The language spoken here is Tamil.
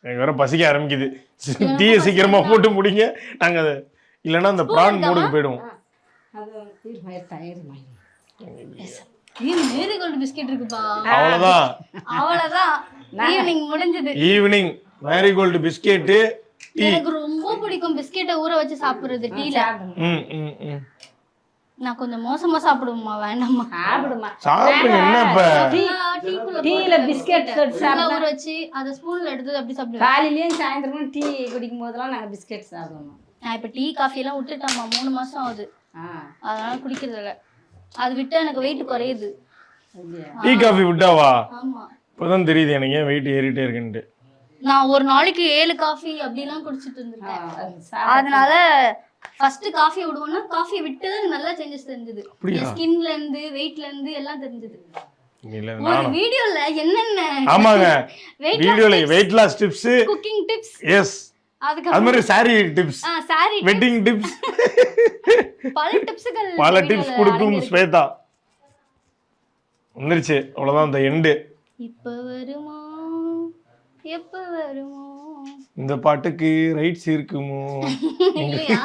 எனக்கு வேற பசிக்க ஆரம்பிக்குது. டீயை சீக்கிரமா போட்டு முடிங்க. நாங்க இல்லைன்னா அந்த பிரான் மூடுக்கு போயிடுவோம். மேரிகோல்டு பிஸ்கெட் இருக்குப்பா. அவ்வளவுதான் ஈவினிங் முடிஞ்சது. Evening marigold biscuit. எனக்கு ரொம்ப பிடிக்கும் பிஸ்கெட்டை ஊற வச்சு சாப்பிடுறது டீல. நான் கொஞ்சம் மோசமா சாப்பிடுவேமா, வேண்டாமா? சாப்பிடுங்க. என்ன இப்ப டீல பிஸ்கெட் ஊற வச்சு அதை ஸ்பூன்ல எடுத்து அப்படி சாப்பிடுவேன். காலையிலயும் சாயந்தரமும் டீ குடிக்கும் போதெல்லாம் நாங்க பிஸ்கெட் சாப்பிடுவோம். நான் இப்ப டீ காஃபி எல்லாம் விட்டுட்டேம்மா, 3 மாசம் ஆகுது. அதனால குடிக்கிறது இல்ல. அது விட்டா எனக்கு வெயிட் குறையுது. டீ காஃபி விட்டாவா? ஆமா, இப்பதான் தெரியுது எனக்கு ஏன் வெயிட் ஏறிட்டே இருக்குன்ட்டு. நான் ஒரு நாளைக்கு 7 காஃபி அப்படிலாம் குடிச்சிட்டு இருந்திருக்கேன். அதனால ஃபர்ஸ்ட் காஃபி விடுவோம்னா காஃபி விட்டு நல்லா சேஞ்சஸ் தெரிஞ்சது. ஸ்கின்ல இருந்து வெயிட்ல இருந்து எல்லாம் தெரிஞ்சது. ஒரு வீடியோல என்னென்ன ஆமாங்க, வீடியோல weight loss tips, cooking tips, yes அது மாதிரி sari tips, sari wedding tips, பல டிப்ஸ் கொடுக்கும் ஸ்வேதா. வந்துருச்சு, அவ்வளவுதான் இந்த எண்டு. இப்ப வருமா எப்ப வருமோ இந்த பாட்டுக்கு ரைட்ஸ் இருக்குமோ? இல்லையா?